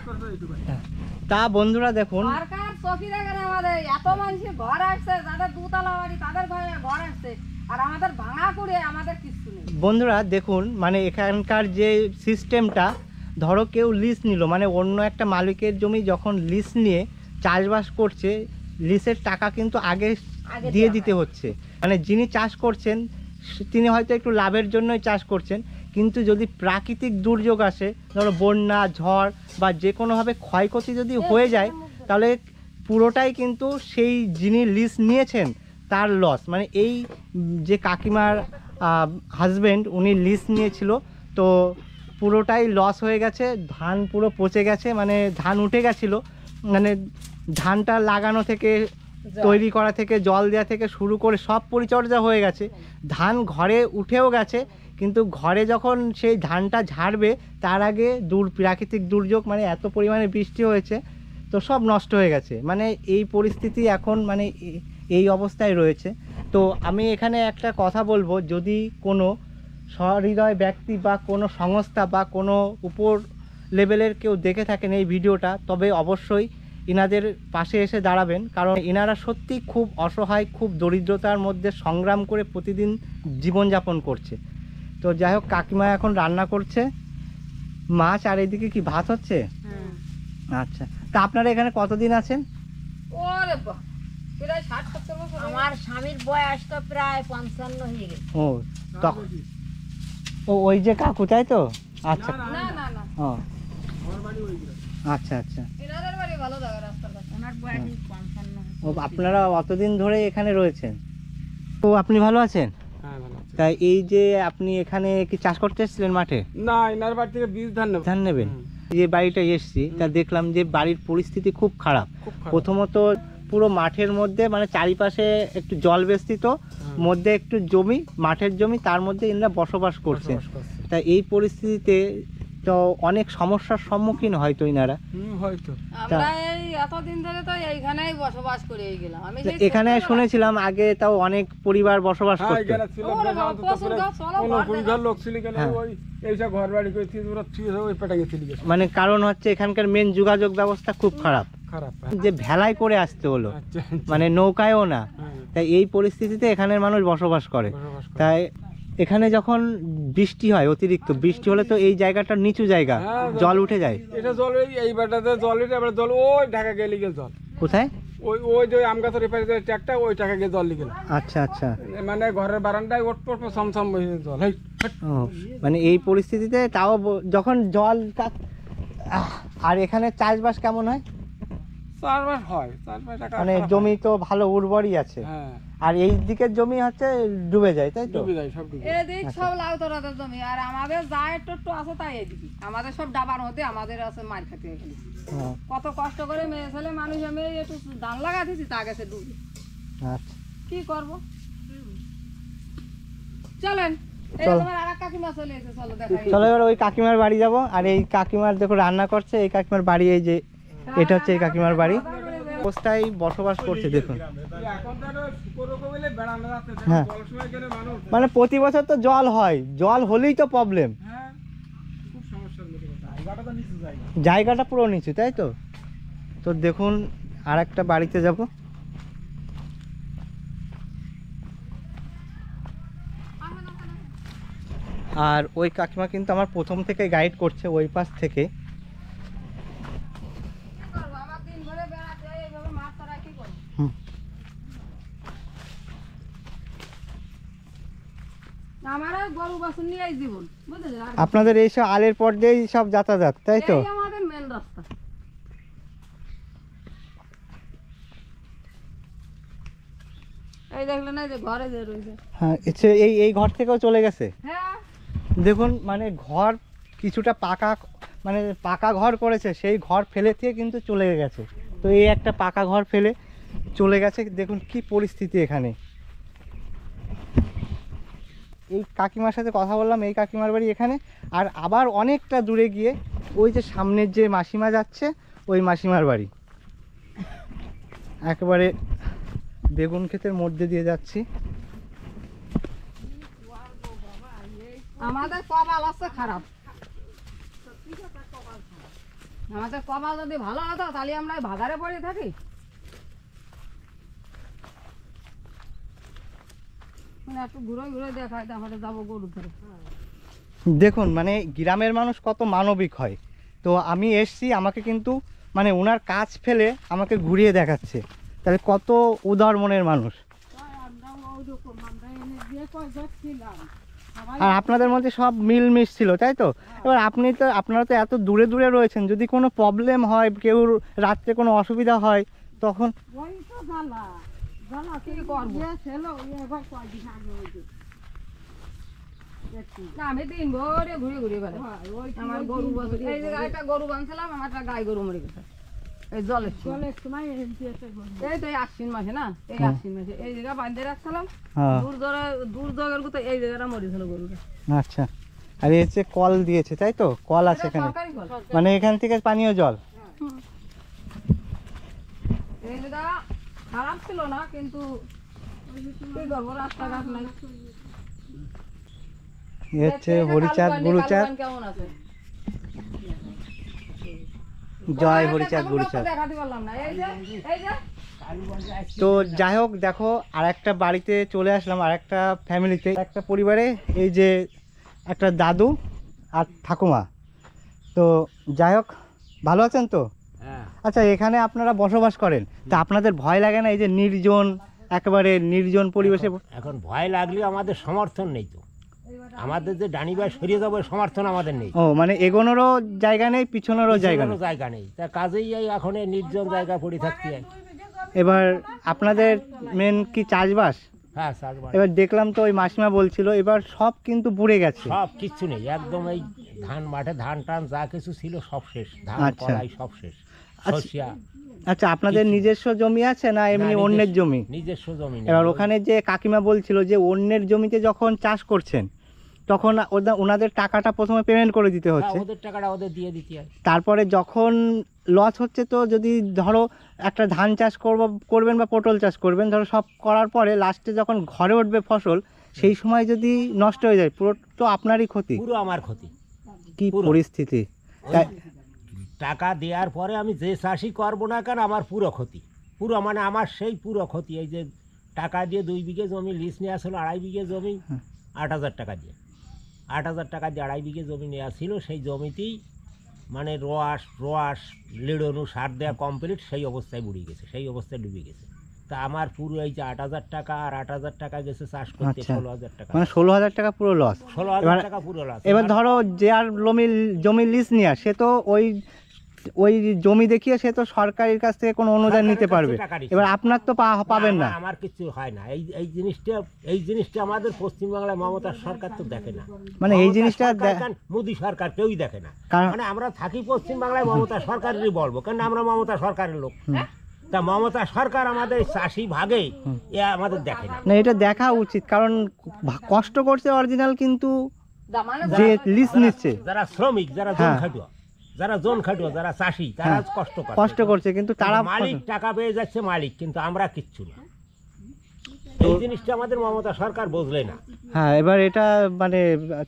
তা বন্ধুরা দেখুন, সরকার চোখই দেখে না আমাদের। এত মানুষের ঘর আসছে, যাদের দুতলা বাড়ি তাদের ঘর আসছে, আর আমাদের ভাঙা করে আমাদের কিছু নেই। বন্ধুরা দেখুন, মানে এখানকার যে সিস্টেমটা, ধরো কেউ লিজ নিল, মানে অন্য একটা মালিকের জমি যখন লিজ নিয়ে চাষবাস করছে, লিজের টাকা কিন্তু আগে দিয়ে দিতে হচ্ছে। মানে যিনি চাষ করছেন, তিনি হয়তো একটু লাভের জন্যই চাষ করছেন, কিন্তু যদি প্রাকৃতিক দুর্যোগ আসে, ধরো বন্যা, ঝড় বা যে কোনোভাবে ক্ষয়ক্ষতি যদি হয়ে যায়, তাহলে পুরোটাই কিন্তু সেই যিনি লিজ নিয়েছেন তার লস। মানে এই যে কাকিমার হাজবেন্ড, উনি লিজ নিয়েছিল, তো পুরোটাই লস হয়ে গেছে, ধান পুরো পচে গেছে, মানে ধান উঠে গেছিলো, মানে ধানটা লাগানো থেকে, তৈরি করা থেকে, জল দেওয়া থেকে শুরু করে সব পরিচর্যা হয়ে গেছে, ধান ঘরে উঠেও গেছে, কিন্তু ঘরে যখন সেই ধানটা ঝাড়বে, তার আগে প্রাকৃতিক দুর্যোগ, মানে এত পরিমাণে বৃষ্টি হয়েছে, তো সব নষ্ট হয়ে গেছে। মানে এই পরিস্থিতি এখন মানে এই অবস্থায় রয়েছে। তো আমি এখানে একটা কথা বলবো, যদি কোনো সহৃদয় ব্যক্তি বা কোনো সংস্থা বা কোনো উপর লেভেলের কেউ দেখে থাকেন এই ভিডিওটা, তবে অবশ্যই ইনাদের পাশে এসে দাঁড়াবেন, কারণ ইনারা সত্যি খুব অসহায়, খুব দরিদ্রতার মধ্যে সংগ্রাম করে প্রতিদিন জীবনযাপন করছে। তো যাই হোক, কাকিমা এখন রান্না করছে, মাছ আর এইদিকে কি ভাত হচ্ছে? হ্যাঁ। আচ্ছা, তা আপনারা এখানে কতদিন আছেন? ওরে বাহ, প্রায় 60-70 বছর হয়ে আমার স্বামীর বয়স তো প্রায় 55 হয়ে গেছে। ও তখন ওই যে কাকু, তাই তো? আচ্ছা, গেছে। না না না, ও আচ্ছা আচ্ছা। এনাদের বাড়ি ভালো জায়গা, রাস্তার কাছে। ওনার বয়স 55 হয়েছে। ও আপনারা অতদিন ধরে এখানে রয়েছেন? তো আপনি ভালো আছেন? হ্যাঁ ভালো আছে। তাই এই যে আপনি এখানে কি চাষ করতে এসেছিলেন মাঠে? না, এনার বাড়ি থেকে বীজ ধান নেব। ধান নেবেন? যে বাড়িটা এসেছি তা দেখলাম যে বাড়ির পরিস্থিতি খুব খারাপ। খুব খারাপ। প্রথমত পুরো মাঠের মধ্যে, মানে চারিপাশে একটু জল বেষ্টিত, মধ্যে একটু জমি, মাঠের জমি, তার মধ্যে এনারা বসবাস করছেন। বসবাস করছে। তাই এই পরিস্থিতিতে তো অনেক সমস্যার সম্মুখীন হয়তো এনারা। হয়তো। আমরা এই এতদিন ধরে তো এইখানেই বসবাস করে গেলাম। আমি তো সেই এখানে ছোটবেলা- শুনেছিলাম আগে তাও অনেক পরিবার বসবাস হ্যাঁ, করতো। এখানে ছিল ওরে বেশ বাবা, অন্তত প্রচুর প্রায় গাছ, চলো, 15-20 ঘর ঘর লোক ছিল এখানে। হ্যাঁ। ওই এইসব ঘর বাড়ি করে ওরা ছুঁয়ে ওই পেটাকে চলে গেছে। মানে কারণ হচ্ছে এখানকার মেন যোগাযোগ ব্যবস্থা খুব খারাপ, খারাপ। যে ভেলায় করে আসতে হলো, আচ্ছা, মানে নৌকায়ও না। হ্যাঁ, তাই এই পরিস্থিতিতে এখানের মানুষ বসবাস করে। বসবাস করে। তাই এখানে যখন বৃষ্টি হয়, অতিরিক্ত বৃষ্টি হলে তো এই জায়গাটা নিচু জায়গা, হ্যাঁ, জল উঠে যায়। এটা জল এই বাটাতে জল এটা, আবার জল ওই ঢাকা গিয়ে লিগে জল। কোথায়? ওই ওই যে আম গাছের এপারে যে ট্যাকটা, ওই টাকা গিয়ে জল লিগে। আচ্ছা আচ্ছা। মানে ঘরের বারান্দায় ওট সমসম জল। হেই, হেট। ও, মানে এই পরিস্থিতিতে তাও যখন জল আর এখানে চাষবাস কেমন হয়? চারবার হয়, চারবার টাকা মানে খারাপ জমি তো ভালো উর্বরই আছে, হয়। হ্যাঁ, আর এই দিকের জমি হচ্ছে ডুবে যায়, তাই তো? ডুবে যায়, সব ডুবে। এদিক সব লাউ তরাদের জমি, আর আমাদের যা একটু একটু আছে তাই এদিকে। আমাদের সব ডাবার মধ্যে, আমাদের আছে মার খেতে এখানে। ও, কত কষ্ট করে মেয়ে ছেলে মানুষ, আমি একটু ধান লাগা দিছি, তা গেছে ডুবে। আচ্ছা। কি করব? চলেন, এই চলো। তোমার আরেক কাকিমা চলে এসে, চলো দেখাই। চলো এবার ওই কাকিমার বাড়ি যাব। আর এই কাকিমার দেখো রান্না করছে, এই কাকিমার বাড়ি, এই যে এটা হচ্ছে এই কাকিমার বাড়ি। অবস্থায় বসবাস করছে দেখুন। এখন তো আরো শুকনো কবিলে বেড়ানো যাচ্ছে, হ্যাঁ। জল সময় গেলে মানুষ। মানে প্রতি বছর তো জল হয়, জল হলেই তো প্রবলেম। হ্যাঁ, খুব সমস্যার মধ্যে কথা। জায়গাটা তো নিচু জায়গা। জায়গাটা পুরো নিচু, তাই তো? তো দেখুন আর একটা বাড়িতে যাব। আর ওই কাকিমা কিন্তু আমার প্রথম থেকে গাইড করছে ওই পাশ থেকে। কি করবো? আমার দিন ভরে বেড়াতে হয়, এইভাবে মাছ তারা কি করবো? হুম। আমার আর গরু বাছুর নিয়েই জীবন, বুঝলেন? আর আপনাদের এইসব আলের পর দিয়েই সব যাতায়াত, তাই তো? এই আমাদের মেন রাস্তা। এই দেখলেন এই যে ঘরে যে রয়েছে। হ্যাঁ, এই ঘর থেকেও চলে গেছে। হ্যাঁ, দেখুন মানে ঘর কিছুটা পাকা, মানে পাকা ঘর করেছে, সেই ঘর ফেলে দিয়ে কিন্তু চলে গেছে। তো এই একটা পাকা ঘর ফেলে চলে গেছে, দেখুন কি পরিস্থিতি এখানে। এই কাকিমার সাথে কথা বললাম, এই কাকিমার বাড়ি এখানে। আর আবার অনেকটা দূরে গিয়ে ওই যে সামনের যে মাসিমা যাচ্ছে, ওই মাসিমার বাড়ি। একেবারে বেগুন ক্ষেতের মধ্যে দিয়ে যাচ্ছি। আমাদের কপাল আছে খারাপ। আমাদের কপাল যদি ভালো হতো তাহলে আমরা এই ভাগারে পড়ে থাকি। মানে একটু ঘুরে ঘুরে দেখায়, তারপরে যাবো গরু ধরে। দেখুন মানে গ্রামের মানুষ কত মানবিক হয়। তো আমি এসছি, আমাকে কিন্তু মানে ওনার কাজ ফেলে আমাকে ঘুরিয়ে দেখাচ্ছে, তাহলে কত উদার মনের মানুষ। আর আপনাদের মধ্যে সব মিলমিশ ছিল, তাই তো? এবার আপনারা তো এত দূরে দূরে রয়েছেন, যদি কোনো প্রবলেম হয়, কেউ রাত্রে কোনো অসুবিধা হয়, তখন কি করবো? না, আমি দিন ভরে ঘুরে ঘুরে বেড়াই। আমার গরু বাছুর, এই যে একটা গরু বাঁধছিলাম, আমার একটা গাই গরু মরে গেছে এই জলের সময়। এই তো এই আশ্বিন মাসে, না এই আশ্বিন মাসে এই জায়গা বাঁধতে রাখছিলাম, হ্যাঁ। দুর্যোগের কথা এই জায়গাটা মরেছিল গরুটা। আচ্ছা। আর এই হচ্ছে কল দিয়েছে, তাই তো? কল আছে এখানে, সরকারি কল। মানে এখান থেকে পানীয় জল। এই জায়গা খারাপ ছিল না, কিন্তু কি করবো, রাস্তাঘাট নাই। এ হচ্ছে হরিচাঁদ গুরুচাঁদ। কেমন আছে? জয় হরিচাঁদ গুরুচাঁদ। দেখাতে পারলাম না। এই যে তো যাই হোক, দেখো আর একটা বাড়িতে চলে আসলাম, আর একটা ফ্যামিলিতে, একটা পরিবারে। এই যে একটা দাদু আর ঠাকুমা, তো যাই হোক, ভালো আছেন তো? হ্যাঁ। আচ্ছা, এখানে আপনারা বসবাস করেন, তা আপনাদের ভয় লাগে না এই যে নির্জন, একেবারে নির্জন পরিবেশে? এখন ভয় লাগলেও আমাদের সমর্থন নেই তো, আমাদের যে ডানিবার সরিয়ে যাবো সমর্থন আমাদের নেই। ও মানে এগোনোরও জায়গা নেই, পিছনেরও জায়গা নেই? জায়গা নেই, তা কাজেই এখন এই নির্জন জায়গা পড়ে থাকতে হয়। এবার আপনাদের মেন কি চাষবাস? হ্যাঁ, চাষবাস। এবার দেখলাম তো ওই মাসিমা বলছিল এবার সব কিন্তু বুড়ে গেছে। সব কিচ্ছু নেই, একদম এই ধান মাঠে ধান টান যা কিছু ছিল সব শেষ, ধান আচ্ছা। কলাই সব শেষ, সরষা। আচ্ছা, আপনাদের নিজস্ব জমি আছে না এমনি অন্যের জমি? নিজস্ব জমি নেই। এবার ওখানে যে কাকিমা বলছিল যে অন্যের জমিতে যখন চাষ করছেন তখন ওনাদের টাকাটা প্রথমে পেমেন্ট করে দিতে হচ্ছে, ওদের টাকাটা ওদের দিয়ে দিতে হয়। তারপরে যখন লস হচ্ছে, তো যদি ধরো একটা ধান চাষ করবেন বা পটল চাষ করবেন, ধরো সব করার পরে লাস্টে যখন ঘরে উঠবে ফসল, সেই সময় যদি নষ্ট হয়ে যায় পুরো তো আপনারই ক্ষতি। পুরো আমার ক্ষতি। কি পুরো পরিস্থিতি! টাকা দেওয়ার পরে আমি যে চাষই করবো না কেন আমার পুরো ক্ষতি, পুরো মানে আমার সেই পুরো ক্ষতি। এই যে টাকা দিয়ে 2 বিঘে জমি লিজ নেওয়া ছিল, 2.5 বিঘে জমি 8,000 টাকা দিয়ে, 8,000 টাকা দিয়ে 2.5 বিঘে জমি নেওয়া ছিল, সেই জমিতেই মানে রোয়াশ লিড়নু সার দেওয়া কমপ্লিট, সেই অবস্থায় বুড়ে গেছে, সেই অবস্থায় ডুবে গেছে। তা আমার পুরো এই যে 8,000 টাকা আর 8,000 টাকা গেছে চাষ করতে, 16,000 টাকা, মানে 16,000 টাকা পুরো লস। 16,000 টাকা পুরো লস। এবার ধরো যে আর জমি লিজ নেওয়া, সে তো ওই জমি দেখিয়ে সে তো সরকারের কাছ থেকে কোনো অনুদান নিতে পারবে, এবার আপনার তো পাবেন না। আমার কিছু হয় না, এই জিনিসটা আমাদের পশ্চিমবাংলায় মমতার সরকার তো দেখে না, মানে এই জিনিসটা মোদী সরকার কেউই দেখে না। মানে আমরা থাকি পশ্চিমবাংলায়, মমতা সরকারেরই বলবো, কেন আমরা মমতা সরকারের লোক। তা মমতা সরকার আমাদের চাষি ভাগে এ আমাদের দেখে না। না, এটা দেখা উচিত, কারণ কষ্ট করছে অরিজিনাল, কিন্তু যে লিজ নিচ্ছে, যারা শ্রমিক, যারা জন খাটুয়া, যারা চাষি, তারা কষ্ট করছে, কিন্তু তারা মালিক টাকা পেয়ে যাচ্ছে মালিক, কিন্তু আমরা কিচ্ছু না। এই জিনিসটা আমাদের মমতা সরকার বুঝলে না। হ্যাঁ, এবার এটা মানে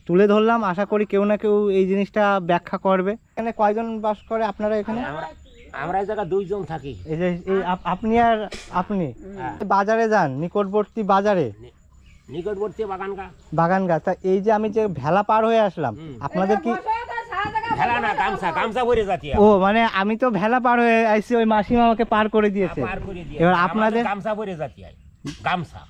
তুলে ধরলাম, আশা করি কেউ না কেউ এই জিনিসটা ব্যাখ্যা করবে। এখানে কয়জন বাস করে আপনারা এখানে? আমরা এই জায়গায় 2 জন থাকি। এই যে আপনি আর আপনি বাজারে যান, নিকটবর্তী বাজারে, নিকটবর্তী বাগানগা, তা এই যে আমি যে ভেলা পার হয়ে আসলাম, আপনাদের কি ভেলা না, গামছা ভরে যাচ্ছি। ও মানে আমি তো ভেলা পার হয়ে আইছি, ওই মাসিমা আমাকে পার করে দিয়েছে। এবার আপনাদের গামছা ভরে যাচ্ছি, গামছা।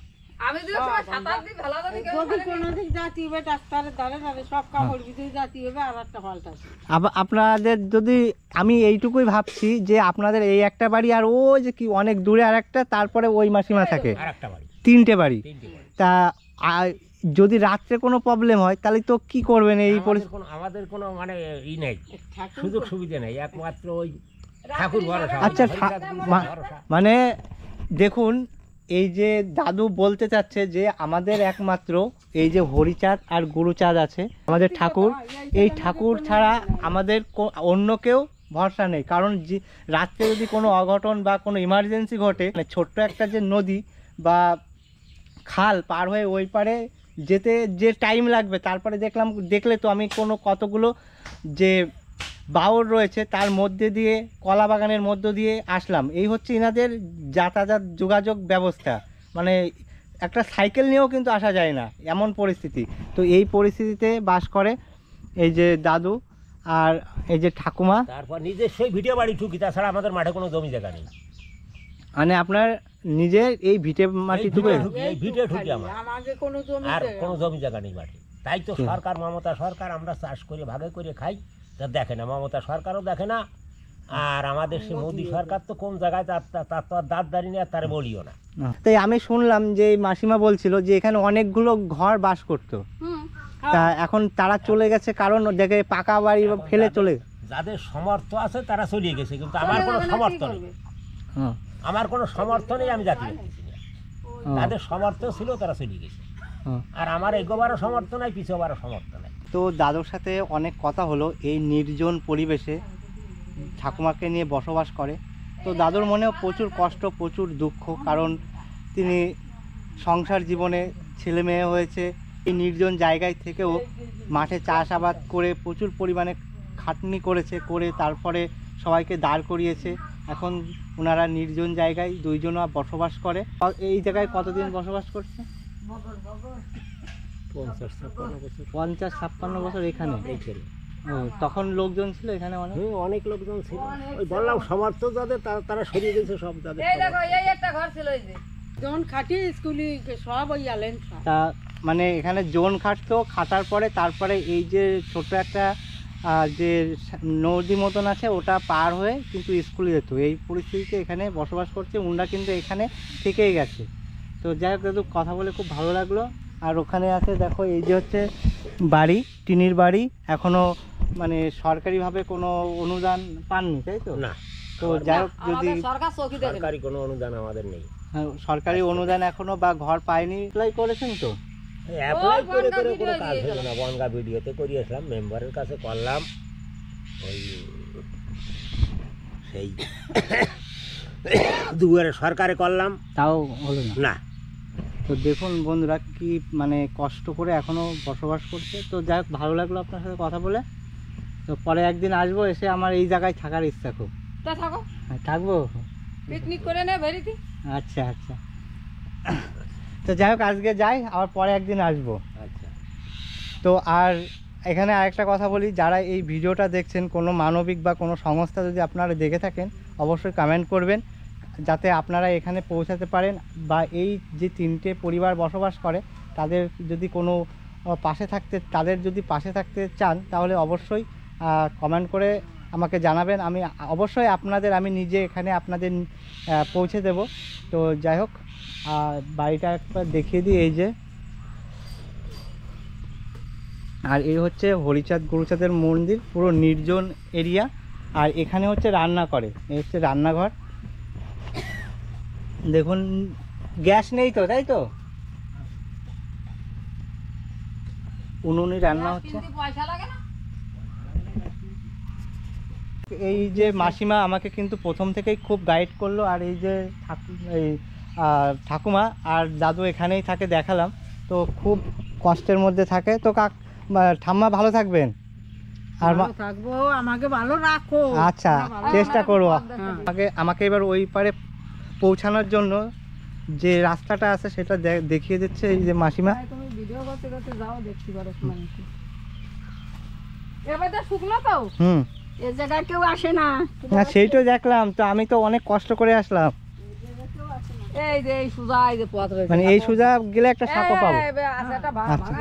আমি তো সাঁতার দিই, ভেলা ধরি, যদি কোনো দিক জাতি হবে ডাক্তারের দ্বারা সব কাপড় ভিতরে জাতি হবে, আর একটা পাল্টা। আপনাদের যদি আমি এইটুকুই ভাবছি যে আপনাদের এই একটা বাড়ি, আর ওই যে কি অনেক দূরে আর একটা, তারপরে ওই মাসিমা থাকে, 3টে বাড়ি। তা যদি রাত্রে কোনো প্রবলেম হয় তাহলে তো কি করবেন? এই আমাদের কোনো মানে ই নেই, সুযোগ সুবিধা নেই, একমাত্র ওই ঠাকুর ভরসা। আচ্ছা, মানে দেখুন, এই যে দাদু বলতে চাচ্ছে যে আমাদের একমাত্র এই যে হরিচাঁদ আর গুরুচাঁদ আছে, আমাদের ঠাকুর, এই ঠাকুর ছাড়া আমাদের অন্য কেউ ভরসা নেই। কারণ যে রাত্রে যদি কোনো অঘটন বা কোনো ইমার্জেন্সি ঘটে, মানে ছোট্ট একটা যে নদী বা খাল পার হয়ে ওই পারে যেতে যে টাইম লাগবে, তারপরে দেখলে তো আমি কতগুলো যে বাউর রয়েছে তার মধ্যে দিয়ে, কলা বাগানের মধ্য দিয়ে আসলাম। এই হচ্ছে ইনাদের যাতায়াত যোগাযোগ ব্যবস্থা, মানে একটা সাইকেল নিয়েও কিন্তু আসা যায় না, এমন পরিস্থিতি। তো এই পরিস্থিতিতে বাস করে এই যে দাদু আর এই যে ঠাকুমা। তারপর নিজস্বই ভিটে বাড়ি ঠুকি, তাছাড়া আমাদের মাঠে কোনো জমি জায়গা নেই। মানে আপনার নিজের এই ভিটে মাটি ঠুকে? এই ভিটে ঠুকি আমার, আর কোনো জমি জায়গা নেই মাঠে। তাই তো সরকার, মমতা সরকার, আমরা চাষ করে ভাগে করে খাই, তা দেখে না, মমতা সরকারও দেখে না। আর আমাদের সে মোদী সরকার তো কোন জায়গায় তার তো আর দাঁত দাঁড়িয়ে নেই, আর তার বলিও না। তাই আমি শুনলাম যে মাসিমা বলছিল যে এখানে অনেকগুলো ঘর বাস করতো, তা এখন তারা চলে গেছে, কারণ দেখে পাকা বাড়ি ফেলে চলে। যাদের সমর্থ আছে তারা চলে গেছে, কিন্তু আমার কোনো সমর্থ নেই, আমার কোনো সমর্থ নেই, আমি জাতি করতেছি না। তাদের সমর্থ ছিল, তারা চলে গেছে, আর আমার এগোবারও সমর্থ নাই, পিছোবারও সমর্থ নাই। তো দাদুর সাথে অনেক কথা হলো, এই নির্জন পরিবেশে ঠাকুমাকে নিয়ে বসবাস করে। তো দাদুর মনেও প্রচুর কষ্ট, প্রচুর দুঃখ, কারণ তিনি সংসার জীবনে ছেলে মেয়ে হয়েছে, এই নির্জন জায়গায় থেকেও মাঠে চাষাবাদ করে প্রচুর পরিমাণে খাটনি করে তারপরে সবাইকে দাঁড় করিয়েছে। এখন ওনারা নির্জন জায়গায় 2 জন বসবাস করে। এই জায়গায় কতদিন বসবাস করছে? 50-56 বছর। 50-56 বছর এখানে। তখন লোকজন ছিল এখানে অনেক? অনেক লোকজন ছিল। ওই বললাম সবার তো যাদের তারা সরিয়ে গেছে সব যাদের। এই দেখো এই একটা ঘর ছিল এই যে যখন খাটি স্কুলে সব ওই আলেন তা মানে এখানে জোন খাটতো, খাটার পরে তারপরে এই যে ছোট একটা যে নদী মতন আছে ওটা পার হয়ে কিন্তু স্কুলে যেত। এই পরিস্থিতিতে এখানে বসবাস করছে, উনরা কিন্তু এখানে থেকেই গেছে। তো যাই হোক, একটু কথা বলে খুব ভালো লাগলো। আর ওখানে আছে দেখো এই যে হচ্ছে বাড়ি, টিনির বাড়ি, এখনো মানে সরকারিভাবে কোনো অনুদান পাননি, তাই তো? না। তো যাই হোক, যদি সরকার চৌকি দেখে সরকারি কোনো অনুদান আমাদের নেই। সরকারি অনুদান এখনো বা ঘর পায়নি, অ্যাপ্লাই করেছেন তো? অ্যাপ্লাই করে করে কোনো কাজ হলো না। বনগা ভিডিওতে করিয়েছিলাম, মেম্বারের কাছে করলাম, ওই সেই দুয়ারে সরকারে করলাম, তাও হলো না। না। তো দেখুন বন্ধুরা কি মানে কষ্ট করে এখনো বসবাস করছে। তো যাই হোক, ভালো লাগলো আপনার সাথে কথা বলে। তো পরে একদিন আসবো, এসে আমার এই জায়গায় থাকার ইচ্ছা খুব। তা থাকো, হ্যাঁ, থাকবো। পিকনিক করে নে ভেরিতি। আচ্ছা আচ্ছা। তো যাই হোক, আজকে যাই, আবার পরে একদিন আসবো। আচ্ছা। তো আর এখানে আরেকটা কথা বলি, যারা এই ভিডিওটা দেখছেন, কোনো মানবিক বা কোনো সংস্থা যদি আপনারা দেখে থাকেন, অবশ্যই কমেন্ট করবেন, যাতে আপনারা এখানে পৌঁছাতে পারেন। বা এই যে 3টে পরিবার বসবাস করে, তাদের যদি কোনো তাদের যদি পাশে থাকতে চান, তাহলে অবশ্যই কমেন্ট করে আমাকে জানাবেন। আমি অবশ্যই আমি নিজে এখানে আপনাদের পৌঁছে দেব। তো যাই হোক, বাড়িটা একবার দেখিয়ে দিই। এই যে, আর এই হচ্ছে হরিচাঁদ গুরুচাঁদের মন্দির, পুরো নির্জন এরিয়া। আর এখানে হচ্ছে রান্না করে, এই হচ্ছে রান্নাঘর। দেখুন, গ্যাস নেই তো, তাই তো? উনুনে রান্না হচ্ছে। পয়সা লাগে না। এই যে মাসিমা আমাকে কিন্তু প্রথম থেকেই খুব গাইড করলো। আর এই যে ঠাকুমা আর দাদু এখানেই থাকে, দেখালাম। তো খুব কষ্টের মধ্যে থাকে। তো ঠাম্মা ভালো থাকবেন, আর থাকবো, আমাকে ভালো রাখো। আচ্ছা, চেষ্টা করবো। আমাকে এবার ওই পারে পৌঁছানোর জন্য যে রাস্তাটা আছে সেটা দেখিয়ে দিচ্ছে এই যে মাসিমা। তুমি ভিডিও করতে করতে যাও, দেখতে পারো মানুষ। এবার তো শুকনো তো, এই জায়গায় কেউ আসে না। না, সেইটাই দেখলাম। তো আমি তো অনেক কষ্ট করে আসলাম। এই যে এই সুজা, এই যে পথ রয়েছে, মানে এই সুজা গেলে একটা সাঁকো পাবো। আছে একটা আচ্ছা।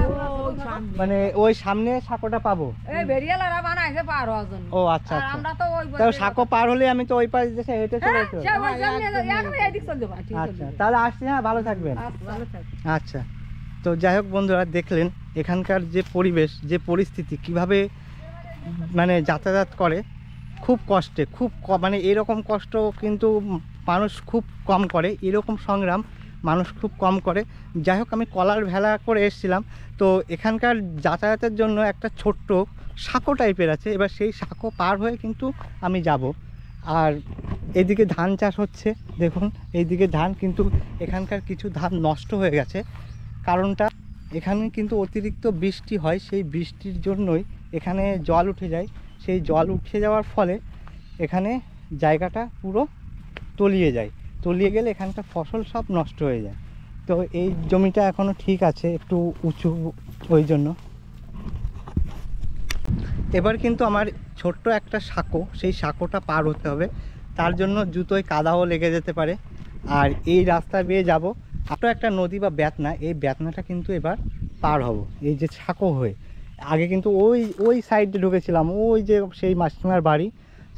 মানে মানে ওই সামনে সাঁকোটা পাবো। এই বেরিয়ালারা বানাইছে পার হওয়ার জন্য। ও আচ্ছা আর আচ্ছা। আমরা তো ওই তাও সাঁকো পার হলে আমি তো ওই পাশে এসে হেঁটে চলে যেতে হ্যাঁ, পারবো। ওই সামনে এখন এইদিক চলে যাবা, ঠিক আছে। আচ্ছা, তাহলে আসছি। হ্যাঁ, ভালো থাকবেন। ভালো থাক। আচ্ছা। তো যাই হোক বন্ধুরা, দেখলেন এখানকার যে পরিবেশ, যে পরিস্থিতি, কিভাবে মানে যাতায়াত করে খুব কষ্টে, মানে এরকম কষ্ট কিন্তু মানুষ খুব কম করে, এরকম সংগ্রাম মানুষ খুব কম করে। যাই হোক, আমি কলার ভেলা করে এসেছিলাম। তো এখানকার যাতায়াতের জন্য একটা ছোট্ট সাঁকো টাইপের আছে। এবার সেই সাঁকো পার হয়ে কিন্তু আমি যাব। আর এদিকে ধান চাষ হচ্ছে, দেখুন এইদিকে ধান, কিন্তু এখানকার কিছু ধান নষ্ট হয়ে গেছে। কারণটা, এখানে কিন্তু অতিরিক্ত বৃষ্টি হয়, সেই বৃষ্টির জন্যই এখানে জল উঠে যায়। সেই জল উঠে যাওয়ার ফলে এখানে জায়গাটা পুরো তলিয়ে যায়। তলিয়ে গেলে এখানকার ফসল সব নষ্ট হয়ে যায়। তো এই জমিটা এখনও ঠিক আছে, একটু উঁচু, ওই জন্য। এবার কিন্তু আমার ছোট্ট একটা সাঁকো, সেই সাঁকোটা পার হতে হবে। তার জন্য জুতোয় কাদাও লেগে যেতে পারে। আর এই রাস্তা বেয়ে যাব, আপনার একটা নদী বা বেতনা, এই বেতনাটা কিন্তু এবার পার হব এই যে সাঁকো হয়ে। আগে কিন্তু ওই সাইডে ঢুকেছিলাম, ওই যে সেই মাসিমার বাড়ি।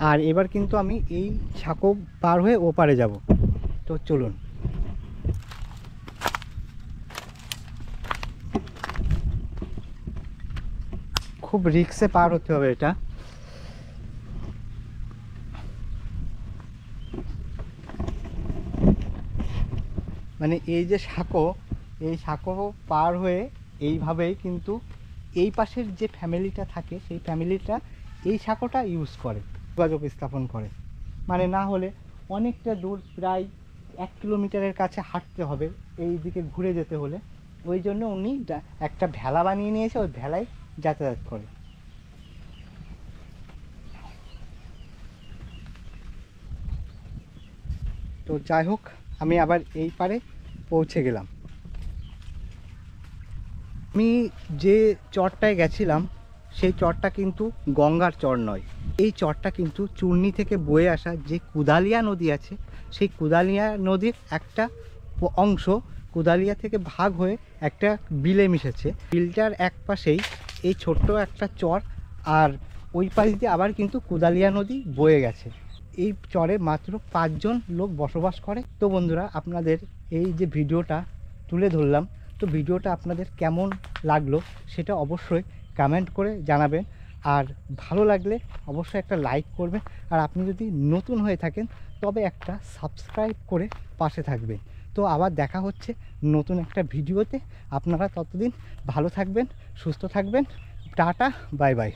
আর এবার কিন্তু আমি এই সাঁকো পার হয়ে ওপারে যাব। তো চলুন। খুব রিক্সে পার হতে হবে এটা। মানে এই যে সাঁকো, এই সাঁকো পার হয়ে এইভাবেই কিন্তু এই পাশের যে ফ্যামিলিটা থাকে, সেই ফ্যামিলিটা এই সাঁকোটা ইউজ করে, যোগাযোগ স্থাপন করে। মানে না হলে অনেকটা দূর, প্রায় 1 কিলোমিটারের কাছে হাঁটতে হবে এই দিকে ঘুরে যেতে হলে। ওই জন্য উনি একটা ভেলা বানিয়ে নিয়েছে, ওই ভেলায় যাতায়াত করে। তো যাই হোক, আমি আবার এই পারে পৌঁছে গেলাম। আমি যে চরটায় গেছিলাম সেই চরটা কিন্তু গঙ্গার চর নয়, এই চরটা কিন্তু চূর্ণি থেকে বয়ে আসা যে কুদালিয়া নদী আছে, সেই কুদালিয়া নদীর একটা অংশ কুদালিয়া থেকে ভাগ হয়ে একটা বিলে মিশেছে। বিলটার এক পাশেই এই ছোট্ট একটা চর, আর ওই পাশ দিয়ে আবার কিন্তু কুদালিয়া নদী বয়ে গেছে। এই চরে মাত্র 5 জন লোক বসবাস করে। তো বন্ধুরা, আপনাদের এই যে ভিডিওটা তুলে ধরলাম, তো ভিডিওটা আপনাদের কেমন লাগলো সেটা অবশ্যই কমেন্ট করে জানাবেন। আর ভালো লাগলে অবশ্যই একটা লাইক করবেন। আর আপনি যদি নতুন হয়ে থাকেন তবে একটা সাবস্ক্রাইব করে পাশে থাকবেন। তো আবার দেখা হচ্ছে নতুন একটা ভিডিওতে। আপনারা ততদিন ভালো থাকবেন, সুস্থ থাকবেন। Tata, bye bye.